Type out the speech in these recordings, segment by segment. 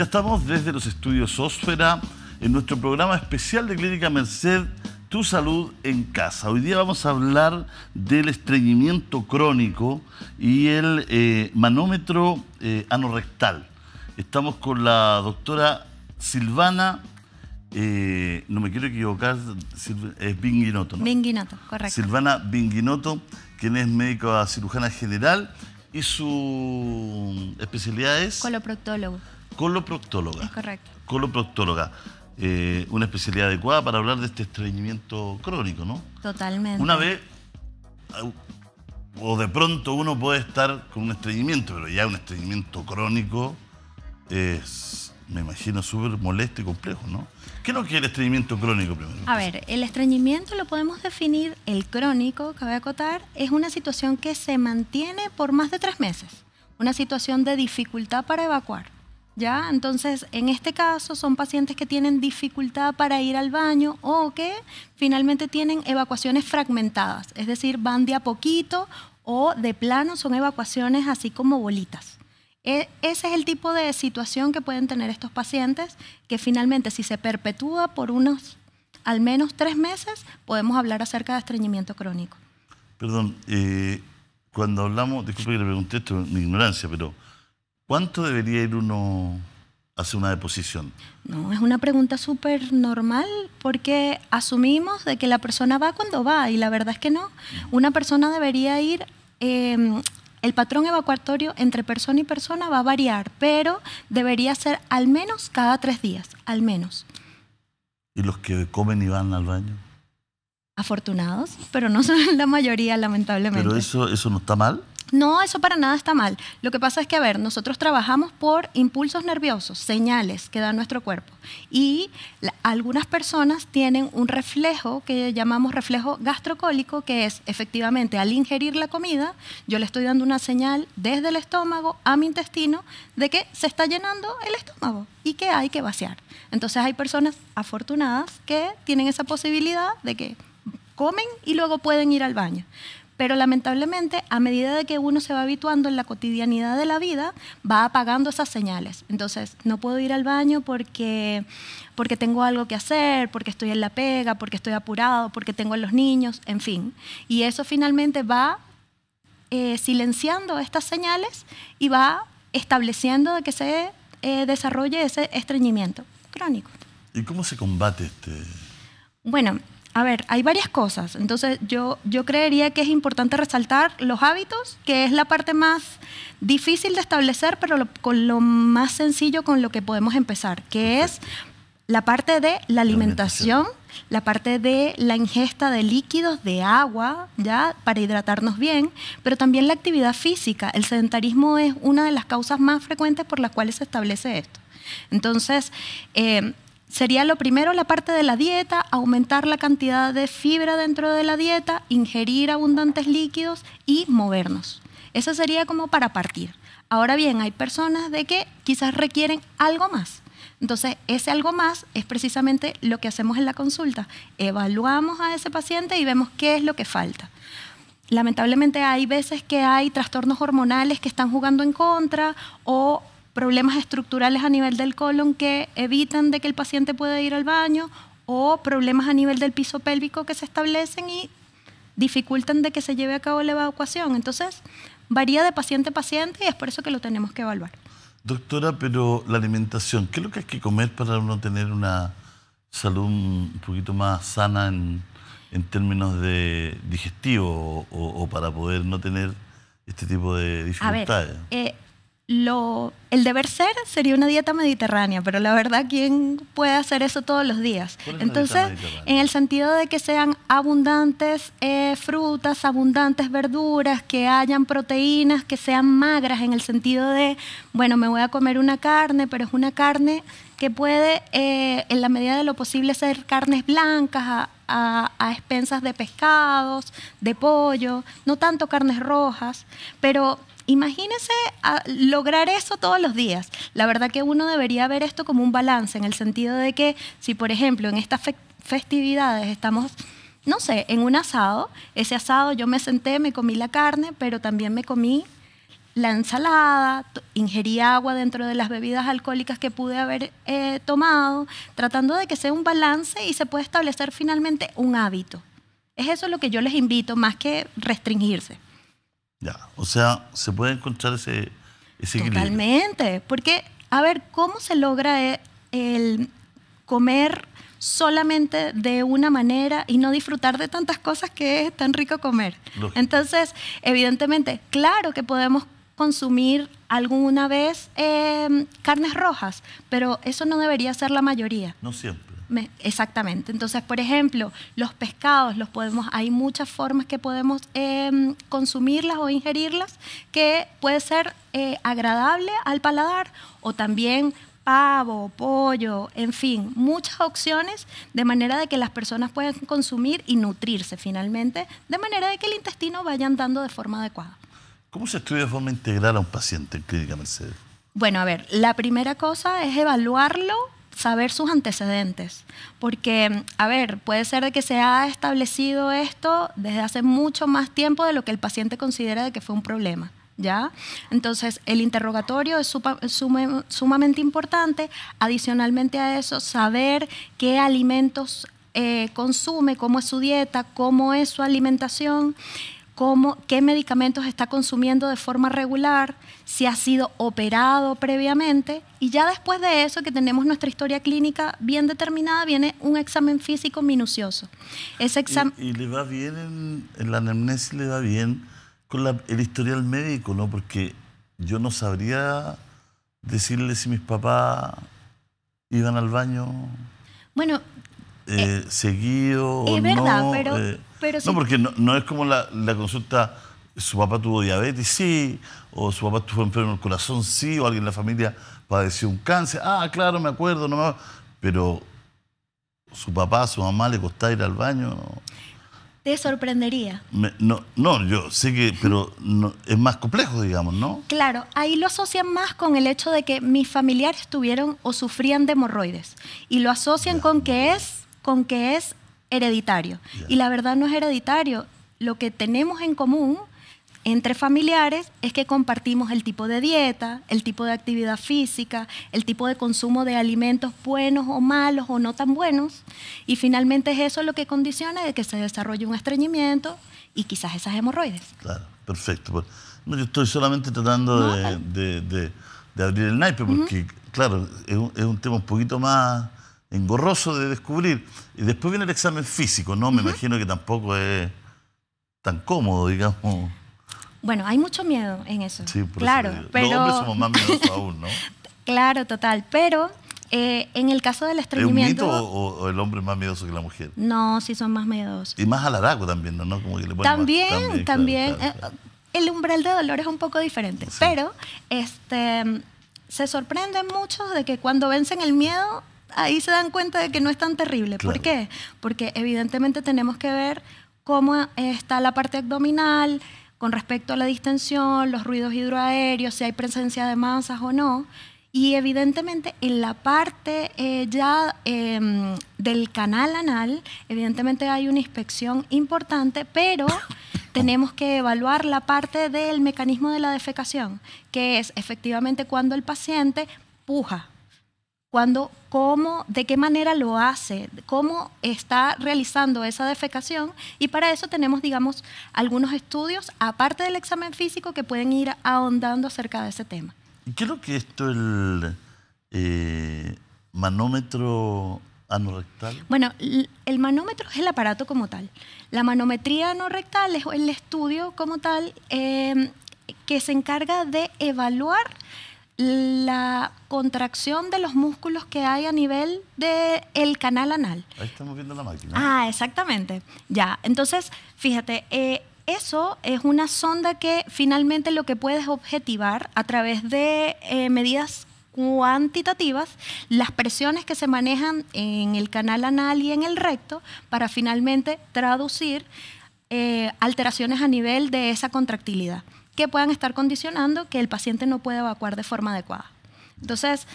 Ya estamos desde los estudios Ósfera en nuestro programa especial de Clínica Merced, Tu Salud en Casa. Hoy día vamos a hablar del estreñimiento crónico y el manómetro anorrectal. Estamos con la doctora Silvana, no me quiero equivocar, es Binguinotto, ¿no? Binguinotto, correcto. Silvana Binguinotto, quien es médica cirujana general y su especialidad es... Coloproctólogo. Coloproctóloga. Es correcto. Coloproctóloga. Una especialidad adecuada para hablar de este estreñimiento crónico, ¿no? Totalmente. Una vez, o de pronto uno puede estar con un estreñimiento, pero ya un estreñimiento crónico es, me imagino, súper molesto y complejo, ¿no? ¿Qué es lo que es el estreñimiento crónico primero? A ver, el estreñimiento lo podemos definir, el crónico, cabe acotar, es una situación que se mantiene por más de 3 meses. Una situación de dificultad para evacuar. ¿Ya? Entonces, en este caso son pacientes que tienen dificultad para ir al baño o que finalmente tienen evacuaciones fragmentadas, es decir, van de a poquito o de plano son evacuaciones así como bolitas. Ese es el tipo de situación que pueden tener estos pacientes que finalmente si se perpetúa por unos al menos 3 meses, podemos hablar acerca de estreñimiento crónico. Perdón, cuando hablamos, disculpe que le pregunté esto, mi ignorancia, pero ¿cuánto debería ir uno a hacer una deposición? No, es una pregunta súper normal porque asumimos de que la persona va cuando va y la verdad es que no. Una persona debería ir, el patrón evacuatorio entre persona y persona va a variar, pero debería ser al menos cada 3 días, al menos. ¿Y los que comen y van al baño? Afortunados, pero no son la mayoría, lamentablemente. ¿Pero eso no está mal? No, eso para nada está mal. Lo que pasa es que, a ver, nosotros trabajamos por impulsos nerviosos, señales que da nuestro cuerpo. Y algunas personas tienen un reflejo que llamamos reflejo gastrocólico, que es efectivamente al ingerir la comida, yo le estoy dando una señal desde el estómago a mi intestino de que se está llenando el estómago y que hay que vaciar. Entonces hay personas afortunadas que tienen esa posibilidad de que comen y luego pueden ir al baño. Pero lamentablemente, a medida de que uno se va habituando en la cotidianidad de la vida, va apagando esas señales. Entonces, no puedo ir al baño porque tengo algo que hacer, porque estoy en la pega, porque estoy apurado, porque tengo a los niños, en fin. Y eso finalmente va silenciando estas señales y va estableciendo de que se desarrolle ese estreñimiento crónico. ¿Y cómo se combate este...? Bueno, a ver, hay varias cosas. Entonces, yo creería que es importante resaltar los hábitos, que es la parte más difícil de establecer, pero con lo más sencillo con lo que podemos empezar, que es la parte de la alimentación, la parte de la ingesta de líquidos, de agua, ¿ya? Para hidratarnos bien, pero también la actividad física. El sedentarismo es una de las causas más frecuentes por las cuales se establece esto. Entonces, sería lo primero la parte de la dieta, aumentar la cantidad de fibra dentro de la dieta, ingerir abundantes líquidos y movernos. Eso sería como para partir. Ahora bien, hay personas de que quizás requieren algo más. Entonces, ese algo más es precisamente lo que hacemos en la consulta. Evaluamos a ese paciente y vemos qué es lo que falta. Lamentablemente hay veces que hay trastornos hormonales que están jugando en contra o problemas estructurales a nivel del colon que evitan de que el paciente pueda ir al baño o problemas a nivel del piso pélvico que se establecen y dificultan de que se lleve a cabo la evacuación. Entonces, varía de paciente a paciente y es por eso que lo tenemos que evaluar. Doctora, pero la alimentación, ¿qué es lo que hay que comer para uno tener una salud un poquito más sana en términos de digestivo o para poder no tener este tipo de dificultades? A ver, el deber ser sería una dieta mediterránea, pero la verdad, ¿quién puede hacer eso todos los días? Entonces, en el sentido de que sean abundantes frutas, abundantes verduras, que hayan proteínas, que sean magras, en el sentido de, bueno, me voy a comer una carne, pero es una carne que puede, en la medida de lo posible, ser carnes blancas a expensas de pescados, de pollo, no tanto carnes rojas, pero imagínese lograr eso todos los días. La verdad que uno debería ver esto como un balance, en el sentido de que si, por ejemplo, en estas festividades estamos, no sé, en un asado, ese asado yo me senté, me comí la carne, pero también me comí la ensalada, ingerí agua dentro de las bebidas alcohólicas que pude haber tomado, tratando de que sea un balance y se pueda establecer finalmente un hábito. Es eso lo que yo les invito, más que restringirse. Ya, o sea, se puede encontrar ese equilibrio. Totalmente, porque, a ver, ¿cómo se logra el comer solamente de una manera y no disfrutar de tantas cosas que es tan rico comer? Lógico. Entonces, evidentemente, claro que podemos consumir alguna vez carnes rojas, pero eso no debería ser la mayoría. No siempre. Exactamente. Entonces, por ejemplo, los pescados hay muchas formas que podemos consumirlas o ingerirlas que puede ser agradable al paladar, o también pavo, pollo, en fin, muchas opciones, de manera de que las personas puedan consumir y nutrirse finalmente, de manera de que el intestino vaya andando de forma adecuada. ¿Cómo se estudia de forma integral a un paciente en Clínica Mercedes? Bueno, a ver, la primera cosa es evaluarlo, saber sus antecedentes, porque, a ver, puede ser de que se ha establecido esto desde hace mucho más tiempo de lo que el paciente considera de que fue un problema, ¿ya? Entonces, el interrogatorio es sumamente importante. Adicionalmente a eso, saber qué alimentos consume, cómo es su dieta, cómo es su alimentación, qué medicamentos está consumiendo de forma regular, si ha sido operado previamente, y ya después de eso, que tenemos nuestra historia clínica bien determinada, viene un examen físico minucioso. ¿Y le va bien en la anamnesis, le va bien con el historial médico, no? Porque yo no sabría decirle si mis papás iban al baño seguido o no. Es verdad, pero sí. No, porque no es como la consulta, su papá tuvo diabetes, sí, o su papá estuvo enfermo en el corazón, sí, o alguien en la familia padeció un cáncer. Ah, claro, me acuerdo, pero su papá, su mamá le costaba ir al baño. ¿No? Te sorprendería. No, yo sé que, pero es más complejo, digamos, ¿no? Claro, ahí lo asocian más con el hecho de que mis familiares tuvieron o sufrían de hemorroides, y lo asocian con que es hereditario. Y la verdad no es hereditario. Lo que tenemos en común entre familiares es que compartimos el tipo de dieta, el tipo de actividad física, el tipo de consumo de alimentos buenos o malos o no tan buenos, y finalmente es eso lo que condiciona de que se desarrolle un estreñimiento y quizás esas hemorroides. Claro, perfecto. No, yo estoy solamente tratando de abrir el naipe, porque claro, es un tema un poquito más engorroso de descubrir. Y después viene el examen físico, ¿no? Me imagino que tampoco es tan cómodo, digamos. Bueno, hay mucho miedo en eso. Sí, por claro, eso pero... Los hombres somos más miedosos aún, ¿no? Claro, total. Pero en el caso del estreñimiento... ¿Es un mito o el hombre es más miedoso que la mujer? No, sí son más miedosos. Y más alaraco también, ¿no? Como que le ponen También. Claro. El umbral de dolor es un poco diferente. Sí. Pero se sorprenden mucho de que cuando vencen el miedo, ahí se dan cuenta de que no es tan terrible. Claro. ¿Por qué? Porque evidentemente tenemos que ver cómo está la parte abdominal con respecto a la distensión, los ruidos hidroaéreos, si hay presencia de masas o no. Y evidentemente en la parte del canal anal, evidentemente hay una inspección importante, pero tenemos que evaluar la parte del mecanismo de la defecación, que es efectivamente cuando el paciente puja, de qué manera lo hace, cómo está realizando esa defecación, y para eso tenemos, digamos, algunos estudios, aparte del examen físico, que pueden ir ahondando acerca de ese tema. ¿Y qué es lo que es esto, el manómetro anorrectal? Bueno, el manómetro es el aparato como tal. La manometría anorrectal es el estudio como tal que se encarga de evaluar la contracción de los músculos que hay a nivel del canal anal. Ahí estamos viendo la máquina. Ah, exactamente. Ya, entonces, fíjate, eso es una sonda que finalmente lo que puedes objetivar a través de medidas cuantitativas, las presiones que se manejan en el canal anal y en el recto, para finalmente traducir alteraciones a nivel de esa contractilidad, que puedan estar condicionando que el paciente no pueda evacuar de forma adecuada. Entonces,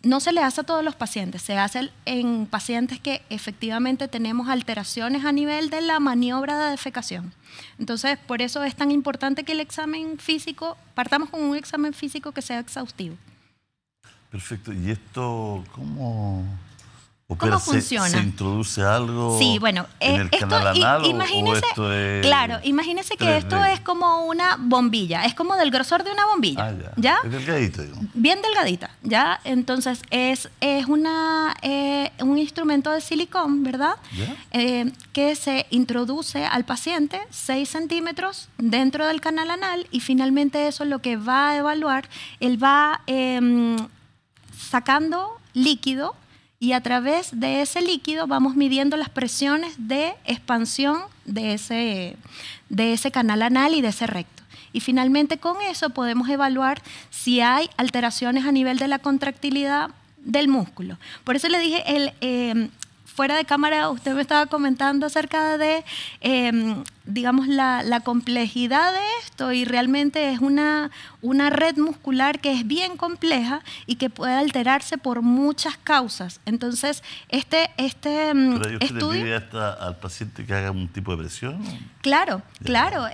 no se le hace a todos los pacientes, se hace en pacientes que efectivamente tenemos alteraciones a nivel de la maniobra de defecación. Entonces, por eso es tan importante que el examen físico, partamos con un examen físico que sea exhaustivo. Perfecto. ¿Y esto cómo opera? ¿Cómo funciona? ¿Se introduce algo sí, bueno, en el canal anal o esto es...? Claro, imagínese que esto es como una bombilla, es como del grosor de una bombilla. Ah, ya. ¿Ya? Es delgadito, digo. Bien delgadita, ¿ya? Entonces es un instrumento de silicón, ¿verdad? Que se introduce al paciente 6 centímetros dentro del canal anal y finalmente eso es lo que va a evaluar. Él va sacando líquido y a través de ese líquido vamos midiendo las presiones de expansión de ese canal anal y de ese recto. Y finalmente con eso podemos evaluar si hay alteraciones a nivel de la contractilidad del músculo. Por eso le dije, fuera de cámara usted me estaba comentando acerca de, digamos, la complejidad de esto y realmente es una red muscular que es bien compleja y que puede alterarse por muchas causas. Entonces, ¿Pero usted estudio... le pide al paciente que haga un tipo de presión? Claro, claro.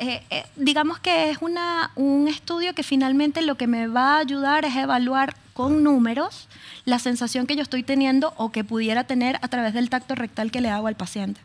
Digamos que es un estudio que finalmente lo que me va a ayudar es evaluar con números la sensación que yo estoy teniendo o que pudiera tener a través del tacto rectal que le hago al paciente.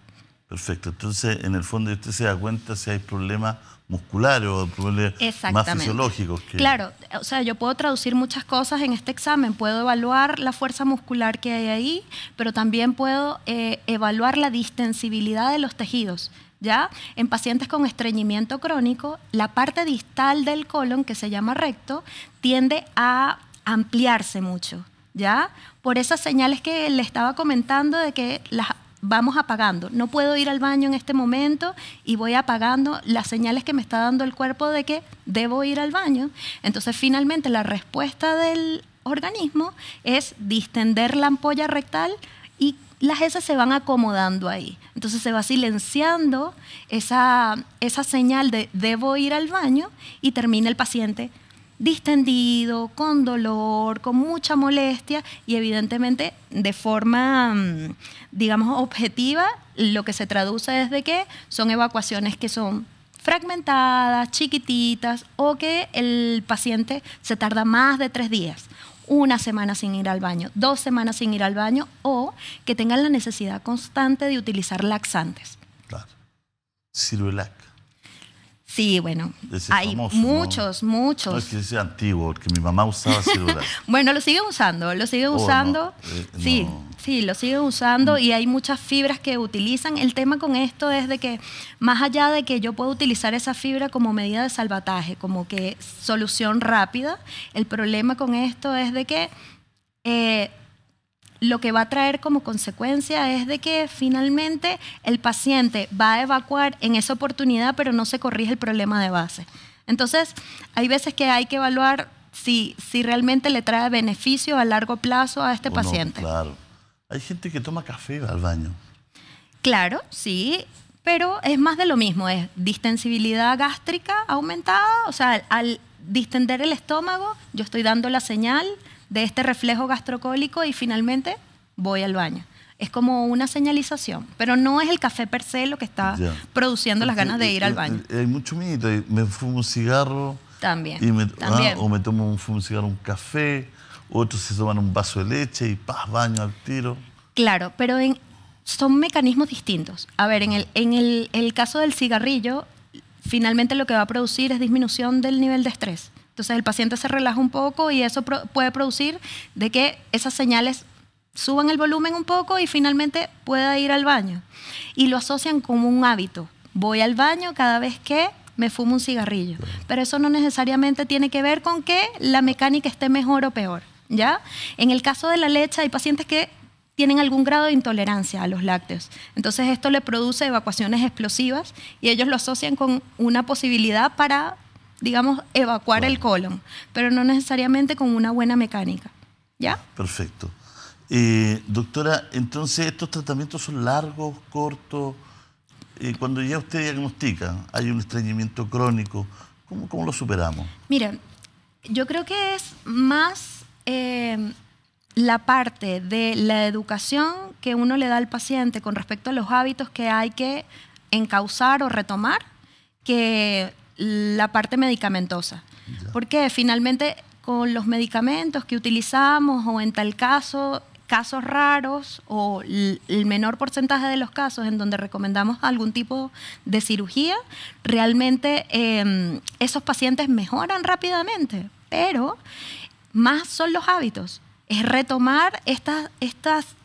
Perfecto. Entonces, en el fondo, usted se da cuenta si hay problemas musculares o problemas más fisiológicos. Claro, o sea, yo puedo traducir muchas cosas en este examen. Puedo evaluar la fuerza muscular que hay ahí, pero también puedo evaluar la distensibilidad de los tejidos. ¿Ya? En pacientes con estreñimiento crónico, la parte distal del colon, que se llama recto, tiende a ampliarse mucho, ¿ya? Por esas señales que le estaba comentando de que las vamos apagando. No puedo ir al baño en este momento y voy apagando las señales que me está dando el cuerpo de que debo ir al baño. Entonces, finalmente, la respuesta del organismo es distender la ampolla rectal y las heces se van acomodando ahí. Entonces se va silenciando esa señal de debo ir al baño y termina el paciente distendido, con dolor, con mucha molestia y evidentemente de forma, digamos, objetiva, lo que se traduce es de que son evacuaciones que son fragmentadas, chiquititas o que el paciente se tarda más de 3 días. 1 semana sin ir al baño, 2 semanas sin ir al baño o que tengan la necesidad constante de utilizar laxantes. Claro. Ciruelac. Sí, bueno, Ese hay famoso, muchos. No es que sea antiguo, porque mi mamá usaba Ciruelac. Bueno, lo siguen usando. No, Sí, no. sí, lo siguen usando y hay muchas fibras que utilizan. El tema con esto es de que, más allá de que yo puedo utilizar esa fibra como medida de salvataje, como que solución rápida, el problema con esto es de que lo que va a traer como consecuencia es de que finalmente el paciente va a evacuar en esa oportunidad, pero no se corrige el problema de base. Entonces, hay veces que hay que evaluar si realmente le trae beneficio a largo plazo a este paciente. Claro. Hay gente que toma café y va al baño. Claro, sí, pero es más de lo mismo, es distensibilidad gástrica aumentada, o sea, al distender el estómago, yo estoy dando la señal de este reflejo gastrocólico y finalmente voy al baño. Es como una señalización, pero no es el café per se lo que está produciendo las ganas de ir al baño. Hay mucho mito, me fumo un cigarro también, o me tomo un cigarro, un café, otros se toman un vaso de leche y baño al tiro. Claro, pero son mecanismos distintos. A ver, en el caso del cigarrillo, finalmente lo que va a producir es disminución del nivel de estrés. Entonces el paciente se relaja un poco y eso puede producir de que esas señales suban el volumen un poco y finalmente pueda ir al baño. Y lo asocian como un hábito. Voy al baño cada vez que me fumo un cigarrillo. Pero eso no necesariamente tiene que ver con que la mecánica esté mejor o peor, ¿ya? En el caso de la leche hay pacientes que tienen algún grado de intolerancia a los lácteos. Entonces esto le produce evacuaciones explosivas y ellos lo asocian con una posibilidad para, digamos, evacuar el colon, pero no necesariamente con una buena mecánica. ¿Ya? Perfecto. Doctora, entonces, ¿estos tratamientos son largos, cortos? Cuando ya usted diagnostica, hay un estreñimiento crónico, ¿cómo lo superamos? Mire, yo creo que es más la parte de la educación que uno le da al paciente con respecto a los hábitos que hay que encauzar o retomar que la parte medicamentosa. Porque finalmente con los medicamentos que utilizamos o en tal caso, casos raros o el menor porcentaje de los casos en donde recomendamos algún tipo de cirugía, realmente esos pacientes mejoran rápidamente, pero más son los hábitos. Es retomar estos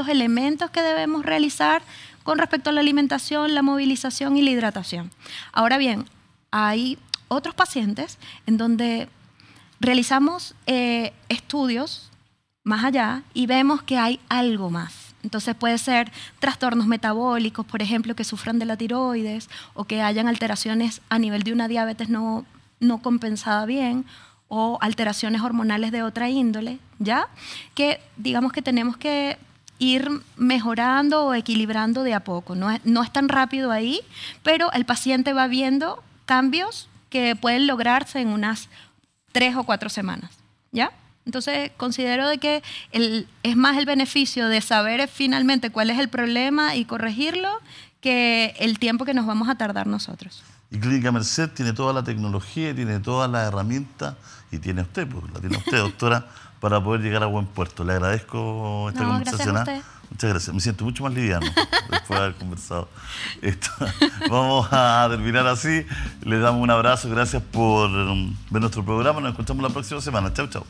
elementos que debemos realizar con respecto a la alimentación, la movilización y la hidratación. Ahora bien, hay otros pacientes en donde realizamos estudios más allá y vemos que hay algo más. Entonces puede ser trastornos metabólicos, por ejemplo, que sufran de la tiroides o que hayan alteraciones a nivel de una diabetes no compensada bien o alteraciones hormonales de otra índole, ¿ya? Que digamos que tenemos que ir mejorando o equilibrando de a poco. No es tan rápido ahí, pero el paciente va viendo cambios que pueden lograrse en unas 3 o 4 semanas, ¿ya? Entonces, considero de que es más el beneficio de saber finalmente cuál es el problema y corregirlo que el tiempo que nos vamos a tardar nosotros. Y Clínica Merced tiene toda la tecnología, tiene todas las herramientas y tiene usted, pues la tiene usted, doctora, para poder llegar a buen puerto. Le agradezco esta conversación. Gracias a usted. Muchas gracias. Me siento mucho más liviano después de haber conversado esto. Vamos a terminar así. Les damos un abrazo. Gracias por ver nuestro programa. Nos encontramos la próxima semana. Chau, chau.